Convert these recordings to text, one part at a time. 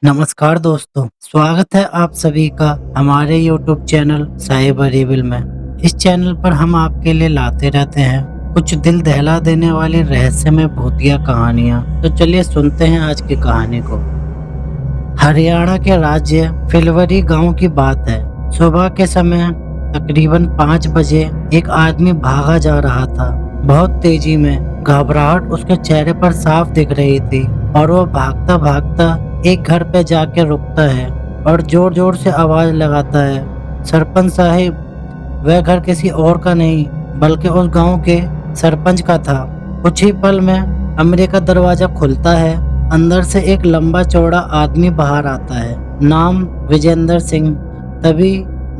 नमस्कार दोस्तों, स्वागत है आप सभी का हमारे YouTube चैनल साइबर रिवील में। इस चैनल पर हम आपके लिए लाते रहते हैं कुछ दिल दहला देने वाली रहस्यमय भूतिया कहानियाँ। तो चलिए सुनते हैं आज की कहानी को। हरियाणा के राज्य फिलवरी गांव की बात है। सुबह के समय तकरीबन 5 बजे एक आदमी भागा जा रहा था। बहुत तेजी में घबराहट उसके चेहरे पर साफ दिख रही थी और वो भागता भागता एक घर पे जाके रुकता है और जोर जोर से आवाज लगाता है, सरपंच साहिब। वह घर किसी और का नहीं बल्कि उस गांव के सरपंच का था। कुछ ही पल में कमरे का दरवाजा खुलता है। अंदर से एक लंबा चौड़ा आदमी बाहर आता है, नाम विजेंद्र सिंह। तभी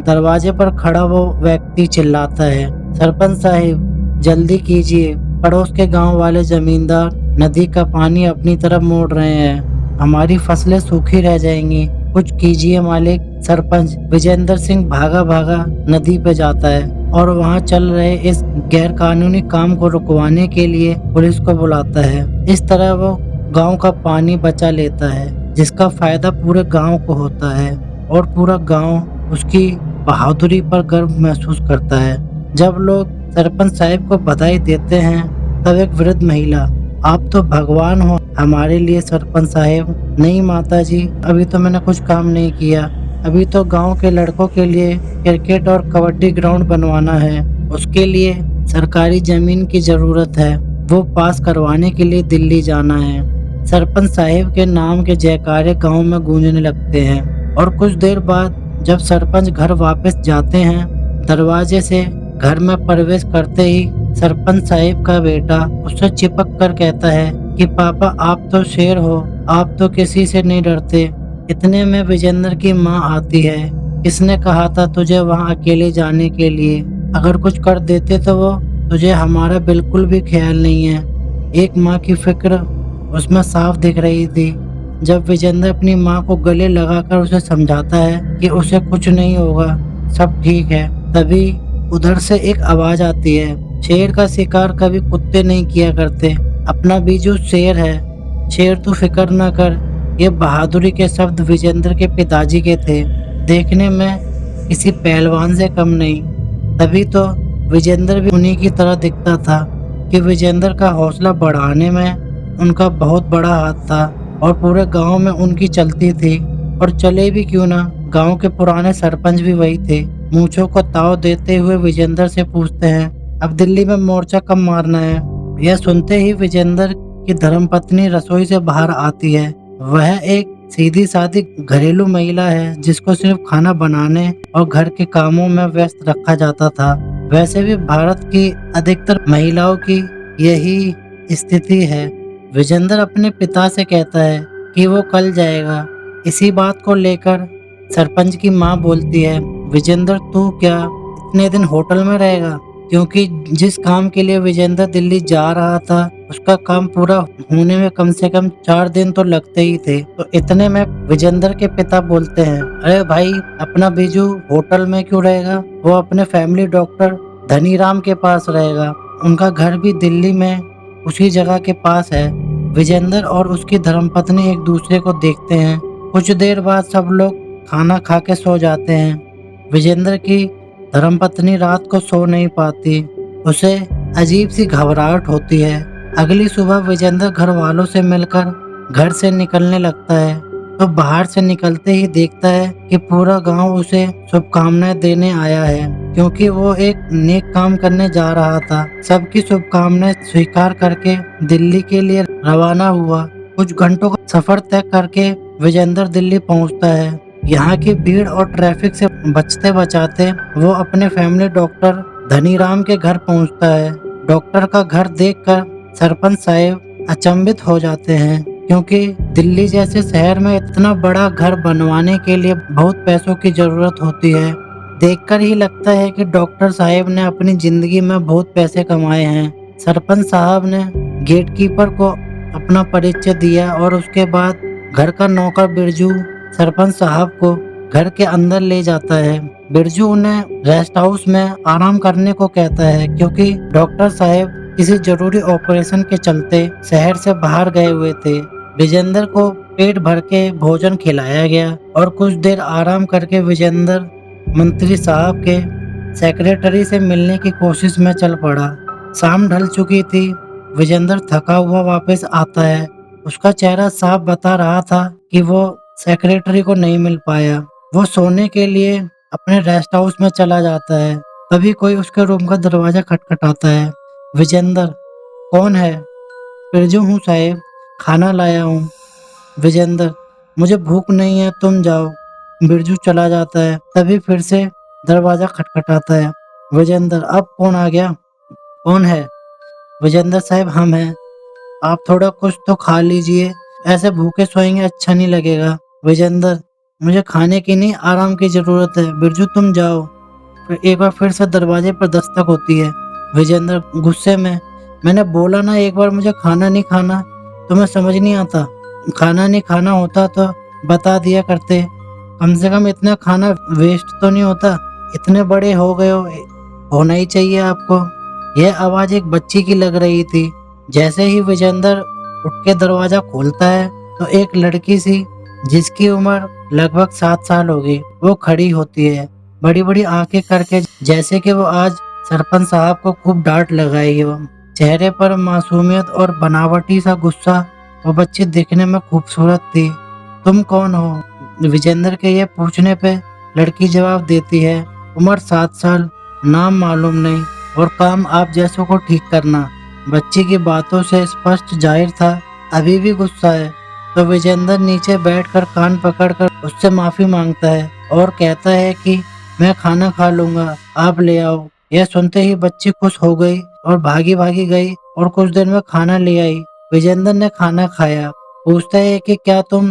दरवाजे पर खड़ा वो व्यक्ति चिल्लाता है, सरपंच साहिब जल्दी कीजिए, पड़ोस के गांव वाले जमींदार नदी का पानी अपनी तरफ मोड़ रहे हैं, हमारी फसलें सूखी रह जाएंगी, कुछ कीजिए मालिक। सरपंच विजेंद्र सिंह भागा भागा नदी पे जाता है और वहां चल रहे इस गैर कानूनी काम को रुकवाने के लिए पुलिस को बुलाता है। इस तरह वो गांव का पानी बचा लेता है, जिसका फायदा पूरे गांव को होता है और पूरा गांव उसकी बहादुरी पर गर्व महसूस करता है। जब लोग सरपंच साहिब को बधाई देते हैं तब एक वृद्ध महिला, आप तो भगवान हो हमारे लिए सरपंच साहिब। नहीं माताजी, अभी तो मैंने कुछ काम नहीं किया, अभी तो गांव के लड़कों के लिए क्रिकेट और कबड्डी ग्राउंड बनवाना है, उसके लिए सरकारी जमीन की जरूरत है, वो पास करवाने के लिए दिल्ली जाना है। सरपंच साहिब के नाम के जयकारे गांव में गूंजने लगते हैं और कुछ देर बाद जब सरपंच घर वापस जाते हैं, दरवाजे से घर में प्रवेश करते ही सरपंच साहिब का बेटा उससे चिपक कर कहता है कि पापा आप तो शेर हो, आप तो किसी से नहीं डरते। इतने में विजेंद्र की माँ आती है, किसने कहा था तुझे वहाँ अकेले जाने के लिए, अगर कुछ कर देते तो वो तुझे हमारा बिल्कुल भी ख्याल नहीं है। एक माँ की फिक्र उसमें साफ दिख रही थी। जब विजेंद्र अपनी माँ को गले लगाकर उसे समझाता है कि उसे कुछ नहीं होगा, सब ठीक है, तभी उधर से एक आवाज आती है, शेर का शिकार कभी कुत्ते नहीं किया करते, अपना बीजू शेर है, शेर तू फिक्र ना कर। ये बहादुरी के शब्द विजेंद्र के पिताजी के थे, देखने में किसी पहलवान से कम नहीं। तभी तो विजेंद्र भी उन्हीं की तरह दिखता था कि विजेंद्र का हौसला बढ़ाने में उनका बहुत बड़ा हाथ था और पूरे गांव में उनकी चलती थी। और चले भी क्यों ना, गांव के पुराने सरपंच भी वही थे। मूंछों को ताव देते हुए विजेंद्र से पूछते हैं, अब दिल्ली में मोर्चा कब मारना है। यह सुनते ही विजेंद्र की धर्मपत्नी रसोई से बाहर आती है। वह एक सीधी सादी घरेलू महिला है जिसको सिर्फ खाना बनाने और घर के कामों में व्यस्त रखा जाता था। वैसे भी भारत की अधिकतर महिलाओं की यही स्थिति है। विजेंद्र अपने पिता से कहता है कि वो कल जाएगा। इसी बात को लेकर सरपंच की माँ बोलती है, विजेंद्र तू क्या इतने दिन होटल में रहेगा, क्योंकि जिस काम के लिए विजेंद्र दिल्ली जा रहा था उसका काम पूरा होने में कम से कम 4 दिन तो लगते ही थे। तो इतने में विजेंद्र के पिता बोलते हैं, अरे भाई अपना बीजू होटल में क्यों रहेगा, वो अपने फैमिली डॉक्टर धनीराम के पास रहेगा, उनका घर भी दिल्ली में उसी जगह के पास है। विजेंद्र और उसकी धर्मपत्नी एक दूसरे को देखते हैं। कुछ देर बाद सब लोग खाना खा के सो जाते हैं। विजेंद्र की धर्मपत्नी रात को सो नहीं पाती, उसे अजीब सी घबराहट होती है। अगली सुबह विजेंद्र घर वालों से मिलकर घर से निकलने लगता है तो बाहर से निकलते ही देखता है कि पूरा गांव उसे शुभकामनाएं देने आया है, क्योंकि वो एक नेक काम करने जा रहा था। सबकी शुभकामनाएं स्वीकार करके दिल्ली के लिए रवाना हुआ। कुछ घंटों का सफर तय करके विजेंद्र दिल्ली पहुंचता है। यहाँ की भीड़ और ट्रैफिक से बचते बचाते वो अपने फैमिली डॉक्टर धनीराम के घर पहुंचता है। डॉक्टर का घर देखकर सरपंच साहिब अचंभित हो जाते हैं, क्योंकि दिल्ली जैसे शहर में इतना बड़ा घर बनवाने के लिए बहुत पैसों की जरूरत होती है। देखकर ही लगता है कि डॉक्टर साहिब ने अपनी जिंदगी में बहुत पैसे कमाए हैं। सरपंच साहब ने गेटकीपर को अपना परिचय दिया और उसके बाद घर का नौकर बिरजू सरपंच साहब को घर के अंदर ले जाता है। बिरजू उन्हें रेस्ट हाउस में आराम करने को कहता है, क्योंकि डॉक्टर साहब किसी जरूरी ऑपरेशन के चलते शहर से बाहर गए हुए थे। विजेंद्र को पेट भर के भोजन खिलाया गया और कुछ देर आराम करके विजेंद्र मंत्री साहब के सेक्रेटरी से मिलने की कोशिश में चल पड़ा। शाम ढल चुकी थी। विजेंद्र थका हुआ वापस आता है। उसका चेहरा साफ बता रहा था कि वो सेक्रेटरी को नहीं मिल पाया। वो सोने के लिए अपने रेस्ट हाउस में चला जाता है। तभी कोई उसके रूम का दरवाजा खटखटाता है। विजेंद्र, कौन है? बिरजू हूँ साहेब, खाना लाया हूँ। विजेंद्र, मुझे भूख नहीं है, तुम जाओ। बिरजू चला जाता है। तभी फिर से दरवाजा खटखटाता है। विजेंद्र, अब कौन आ गया? कौन है? विजेंद्र साहब, हम हैं। आप थोड़ा कुछ तो खा लीजिए, ऐसे भूखे सोएंगे अच्छा नहीं लगेगा। विजेंद्र, मुझे खाने की नहीं, आराम की जरूरत है। बिरजू तुम जाओ। फिर एक बार फिर से दरवाजे पर दस्तक होती है। विजेंद्र गुस्से में, मैंने बोला ना एक बार मुझे खाना नहीं खाना, तुम्हें समझ नहीं आता? खाना नहीं खाना होता तो बता दिया करते, कम से कम इतना खाना वेस्ट तो नहीं होता। इतने बड़े हो गए हो, होना ही चाहिए आपको। यह आवाज एक बच्ची की लग रही थी। जैसे ही विजेंद्र उठ के दरवाजा खोलता है तो एक लड़की सी जिसकी उम्र लगभग 7 साल होगी वो खड़ी होती है, बड़ी बड़ी आंखें करके, जैसे कि वो आज सरपंच साहब को खूब डांट लगाएगी। वो चेहरे पर मासूमियत और बनावटी सा गुस्सा। वो बच्ची दिखने में खूबसूरत थी। तुम कौन हो? विजेंद्र के ये पूछने पे लड़की जवाब देती है, उम्र 7 साल, नाम मालूम नहीं और काम आप जैसों को ठीक करना। बच्ची की बातों से स्पष्ट जाहिर था अभी भी गुस्सा है। तो विजेंद्र नीचे बैठकर कान पकड़कर उससे माफी मांगता है और कहता है कि मैं खाना खा लूंगा, आप ले आओ। यह सुनते ही बच्ची खुश हो गई और भागी भागी गई और कुछ देर में खाना ले आई। विजेंद्र ने खाना खाया। पूछता है कि क्या तुम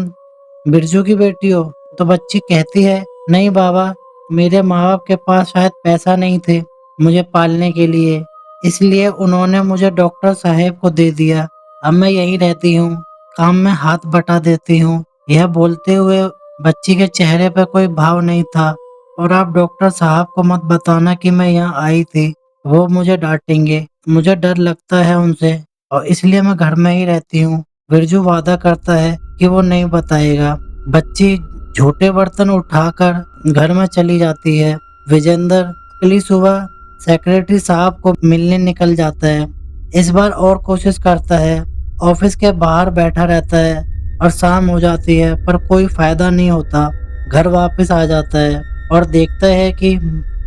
बिरजू की बेटी हो? तो बच्ची कहती है, नहीं बाबा, मेरे माँ बाप के पास शायद पैसा नहीं थे मुझे पालने के लिए, इसलिए उन्होंने मुझे डॉक्टर साहेब को दे दिया। अब मैं यहीं रहती हूँ, काम में हाथ बटा देती हूँ। यह बोलते हुए बच्ची के चेहरे पर कोई भाव नहीं था। और आप डॉक्टर साहब को मत बताना कि मैं यहाँ आई थी, वो मुझे डांटेंगे। मुझे डर लगता है उनसे और इसलिए मैं घर में ही रहती हूँ। बिरजू वादा करता है कि वो नहीं बताएगा। बच्ची झूठे बर्तन उठाकर घर में चली जाती है। विजेंद्र अगली सुबह सेक्रेटरी साहब को मिलने निकल जाता है। इस बार और कोशिश करता है, ऑफिस के बाहर बैठा रहता है और शाम हो जाती है पर कोई फायदा नहीं होता। घर वापस आ जाता है और देखता है कि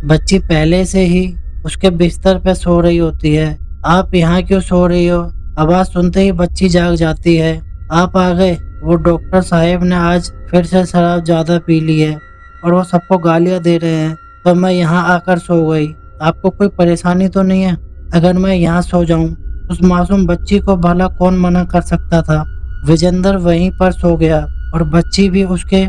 बच्ची पहले से ही उसके बिस्तर पे सो रही होती है। आप यहाँ क्यों सो रही हो? आवाज सुनते ही बच्ची जाग जाती है। आप आ गए। वो डॉक्टर साहेब ने आज फिर से शराब ज्यादा पी ली है और वो सबको गालियां दे रहे हैं, तो मैं यहाँ आकर सो गई। आपको कोई परेशानी तो नहीं है अगर मैं यहाँ सो जाऊं? उस मासूम बच्ची को भला कौन मना कर सकता था। विजेंद्र वहीं पर सो गया और बच्ची भी उसके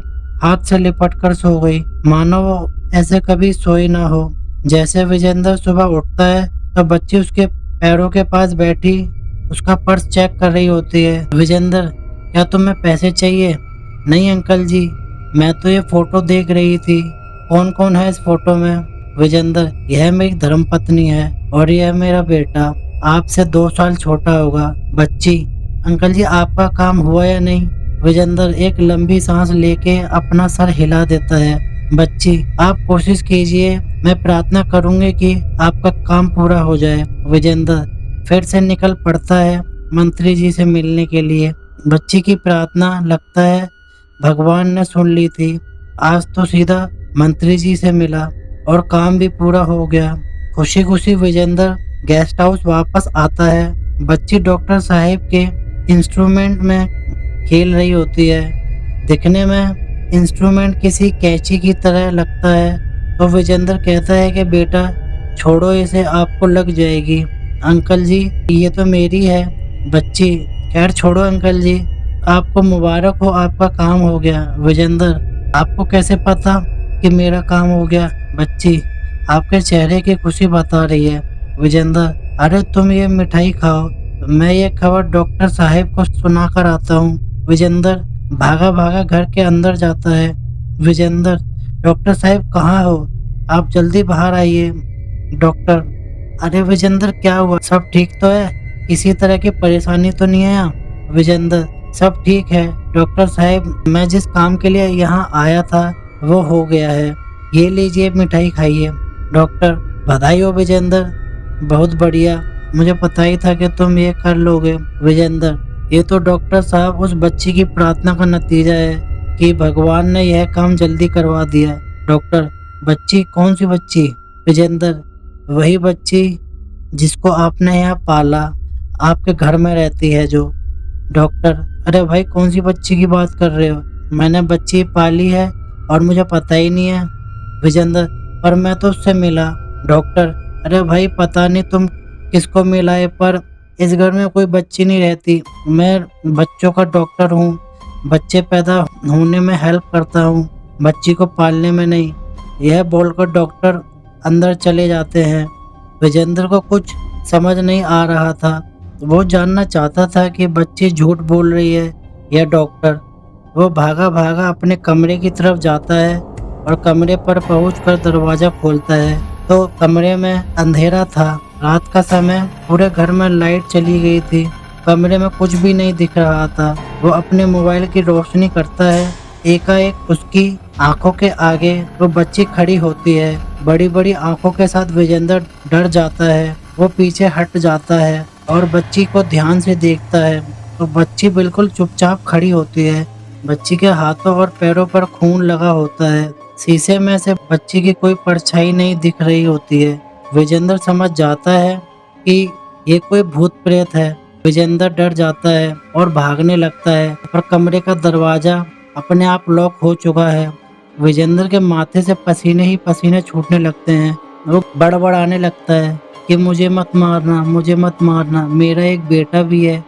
हाथ से लिपट कर सो गई, मानो वो ऐसे कभी सोई ना हो। जैसे विजेंद्र सुबह उठता है तो बच्ची उसके पैरों के पास बैठी उसका पर्स चेक कर रही होती है। विजेंद्र, क्या तुम्हें पैसे चाहिए? नहीं अंकल जी, मैं तो ये फोटो देख रही थी। कौन कौन है इस फोटो में? विजेंद्र, यह मेरी धर्मपत्नी है और यह मेरा बेटा, आपसे 2 साल छोटा होगा। बच्ची, अंकल जी आपका काम हुआ या नहीं? विजेंद्र एक लंबी सांस लेके अपना सर हिला देता है। बच्ची, आप कोशिश कीजिए, मैं प्रार्थना करूंगी कि आपका काम पूरा हो जाए। विजेंद्र फिर से निकल पड़ता है मंत्री जी से मिलने के लिए। बच्ची की प्रार्थना लगता है भगवान ने सुन ली थी। आज तो सीधा मंत्री जी से मिला और काम भी पूरा हो गया। खुशी खुशी विजेंद्र गेस्ट हाउस वापस आता है। बच्ची डॉक्टर साहब के इंस्ट्रूमेंट में खेल रही होती है। दिखने में इंस्ट्रूमेंट किसी कैंची की तरह लगता है। तो विजेंद्र कहता है कि बेटा छोड़ो इसे, आपको लग जाएगी। अंकल जी ये तो मेरी है। बच्ची, खैर छोड़ो अंकल जी, आपको मुबारक हो, आपका काम हो गया। विजेंद्र, आपको कैसे पता कि मेरा काम हो गया? बच्ची, आपके चेहरे की खुशी बता रही है। विजेंद्र, अरे तुम ये मिठाई खाओ, मैं ये खबर डॉक्टर साहब को सुना कर आता हूँ। विजेंद्र भागा भागा घर के अंदर जाता है। विजेंद्र, डॉक्टर साहब कहाँ हो? आप जल्दी बाहर आइए। डॉक्टर, अरे विजेंद्र क्या हुआ, सब ठीक तो है? किसी तरह की परेशानी तो नहीं है यहाँ? विजेंद्र, सब ठीक है डॉक्टर साहब, मैं जिस काम के लिए यहाँ आया था वो हो गया है। ये लीजिए मिठाई खाइए। डॉक्टर, बधाई हो विजेंद्र, बहुत बढ़िया। मुझे पता ही था कि तुम ये कर लोगे। विजेंद्र, ये तो डॉक्टर साहब उस बच्ची की प्रार्थना का नतीजा है कि भगवान ने यह काम जल्दी करवा दिया। डॉक्टर, बच्ची? कौन सी बच्ची? विजेंद्र, वही बच्ची जिसको आपने यहाँ पाला, आपके घर में रहती है जो। डॉक्टर, अरे भाई कौन सी बच्ची की बात कर रहे हो? मैंने बच्ची पाली है और मुझे पता ही नहीं है। विजेंद्र, पर मैं तो उससे मिला। डॉक्टर, अरे भाई पता नहीं तुम किसको मिला है, पर इस घर में कोई बच्ची नहीं रहती। मैं बच्चों का डॉक्टर हूँ, बच्चे पैदा होने में हेल्प करता हूँ, बच्ची को पालने में नहीं। यह बोलकर डॉक्टर अंदर चले जाते हैं। विजेंद्र को कुछ समझ नहीं आ रहा था। वो जानना चाहता था कि बच्ची झूठ बोल रही है या डॉक्टर। वो भागा भागा अपने कमरे की तरफ जाता है और कमरे पर पहुंचकर दरवाजा खोलता है तो कमरे में अंधेरा था। रात का समय, पूरे घर में लाइट चली गई थी, कमरे में कुछ भी नहीं दिख रहा था। वो अपने मोबाइल की रोशनी करता है। एकाएक उसकी आंखों के आगे वो बच्ची खड़ी होती है। बड़ी बड़ी आंखों के साथ विजेंद्र डर जाता है। वो पीछे हट जाता है और बच्ची को ध्यान से देखता है तो बच्ची बिल्कुल चुपचाप खड़ी होती है। बच्ची के हाथों और पैरों पर खून लगा होता है। शीशे में से बच्ची की कोई परछाई नहीं दिख रही होती है। विजेंद्र समझ जाता है कि ये कोई भूत प्रेत है। विजेंद्र डर जाता है और भागने लगता है, पर कमरे का दरवाजा अपने आप लॉक हो चुका है। विजेंद्र के माथे से पसीने ही पसीने छूटने लगते हैं। वो बड़बड़ाने लगता है कि मुझे मत मारना, मुझे मत मारना, मेरा एक बेटा भी है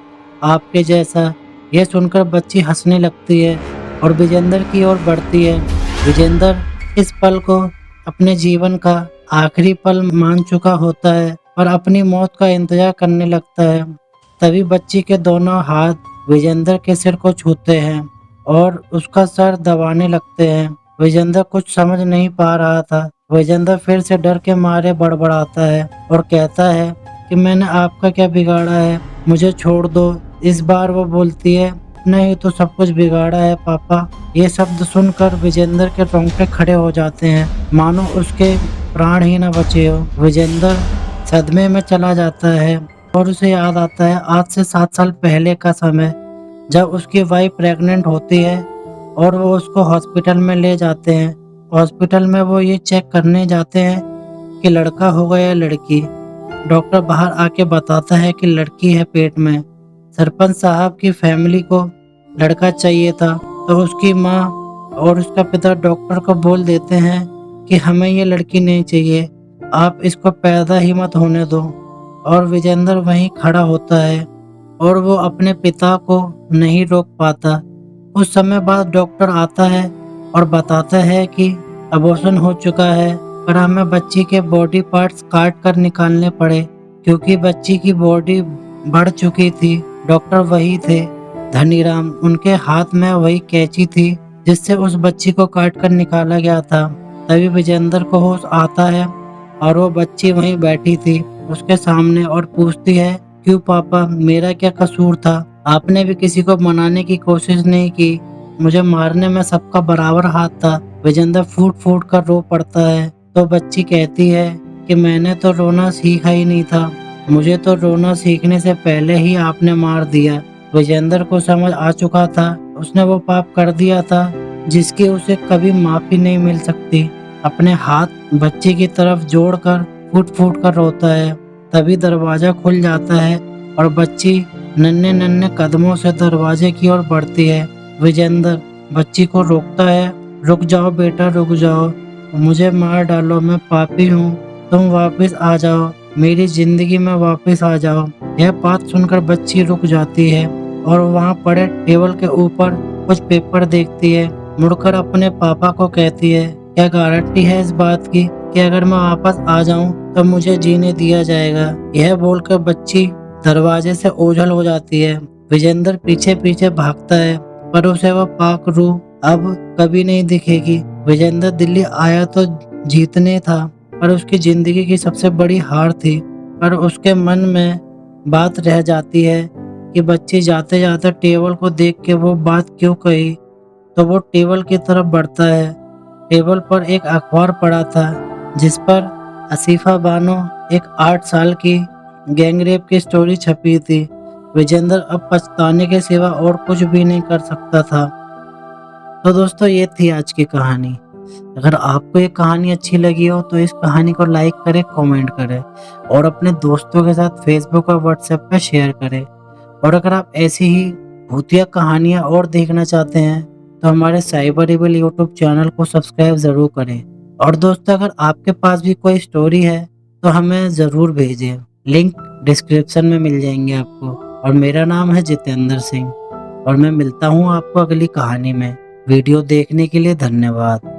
आपके जैसा। यह सुनकर बच्ची हंसने लगती है और विजेंद्र की ओर बढ़ती है। विजेंद्र इस पल को अपने जीवन का आखिरी पल मान चुका होता है और अपनी मौत का इंतजार करने लगता है। तभी बच्ची के दोनों हाथ विजेंद्र के सिर को छूते हैं और उसका सर दबाने लगते हैं। विजेंद्र कुछ समझ नहीं पा रहा था। विजेंद्र फिर से डर के मारे बड़बड़ाता है और कहता है कि मैंने आपका क्या बिगाड़ा है, मुझे छोड़ दो। इस बार वो बोलती है, नहीं तो सब कुछ बिगाड़ा है पापा। ये शब्द सुनकर विजेंद्र के रोंगटे खड़े हो जाते हैं, मानो उसके प्राण ही न बचे हो। विजेंद्र सदमे में चला जाता है और उसे याद आता है आज से 7 साल पहले का समय, जब उसकी वाइफ प्रेग्नेंट होती है और वो उसको हॉस्पिटल में ले जाते हैं। हॉस्पिटल में वो ये चेक करने जाते हैं कि लड़का होगा या लड़की। डॉक्टर बाहर आके बताता है कि लड़की है पेट में। सरपंच साहब की फैमिली को लड़का चाहिए था तो उसकी माँ और उसका पिता डॉक्टर को बोल देते हैं कि हमें ये लड़की नहीं चाहिए, आप इसको पैदा ही मत होने दो। और विजेंद्र वहीं खड़ा होता है और वो अपने पिता को नहीं रोक पाता। कुछ समय बाद डॉक्टर आता है और बताता है कि अबॉर्शन हो चुका है, पर हमें बच्ची के बॉडी पार्ट्स काट कर निकालने पड़े क्योंकि बच्ची की बॉडी बढ़ चुकी थी। डॉक्टर वही थे, धनीराम। उनके हाथ में वही कैंची थी जिससे उस बच्ची को काट कर निकाला गया था। तभी विजेंद्र को होश आता है और वो बच्ची वहीं बैठी थी उसके सामने और पूछती है, क्यों पापा, मेरा क्या कसूर था? आपने भी किसी को मनाने की कोशिश नहीं की, मुझे मारने में सबका बराबर हाथ था। विजेंद्र फूट फूट कर रो पड़ता है तो बच्ची कहती है कि मैंने तो रोना सीखा ही नहीं था, मुझे तो रोना सीखने से पहले ही आपने मार दिया। विजेंद्र को समझ आ चुका था उसने वो पाप कर दिया था जिसकी उसे कभी माफी नहीं मिल सकती। अपने हाथ बच्ची की तरफ जोड़कर फूट फूट कर रोता है। तभी दरवाजा खुल जाता है और बच्ची नन्हे नन्हे कदमों से दरवाजे की ओर बढ़ती है। विजेंद्र बच्ची को रोकता है, रुक जाओ बेटा, रुक जाओ, मुझे मार डालो, मैं पापी हूँ, तुम वापस आ जाओ, मेरी जिंदगी में वापस आ जाओ। यह बात सुनकर बच्ची रुक जाती है और वहाँ पड़े टेबल के ऊपर कुछ पेपर देखती है। मुड़कर अपने पापा को कहती है, क्या गारंटी है इस बात की कि अगर मैं वापस आ जाऊं तो मुझे जीने दिया जाएगा? यह बोलकर बच्ची दरवाजे से ओझल हो जाती है। विजेंद्र पीछे पीछे भागता है पर उसे वह पाक रूह अब कभी नहीं दिखेगी। विजेंद्र दिल्ली आया तो जीतने था, पर उसकी जिंदगी की सबसे बड़ी हार थी। पर उसके मन में बात रह जाती है कि बच्ची जाते जाते टेबल को देख के वो बात क्यों कही, तो वो टेबल की तरफ बढ़ता है। टेबल पर एक अखबार पड़ा था जिस पर आसिफा बानो, एक 8 साल की गैंगरेप की स्टोरी छपी थी। विजेंद्र अब पछताने के सिवा और कुछ भी नहीं कर सकता था। तो दोस्तों, ये थी आज की कहानी। अगर आपको ये कहानी अच्छी लगी हो तो इस कहानी को लाइक करें, कमेंट करें और अपने दोस्तों के साथ फेसबुक और व्हाट्सएप पर शेयर करें। और अगर आप ऐसी ही भूतिया कहानियाँ और देखना चाहते हैं तो हमारे साइबर एविल यूट्यूब चैनल को सब्सक्राइब ज़रूर करें। और दोस्तों, अगर आपके पास भी कोई स्टोरी है तो हमें ज़रूर भेजें। लिंक डिस्क्रिप्शन में मिल जाएंगे आपको। और मेरा नाम है जितेंद्र सिंह और मैं मिलता हूँ आपको अगली कहानी में। वीडियो देखने के लिए धन्यवाद।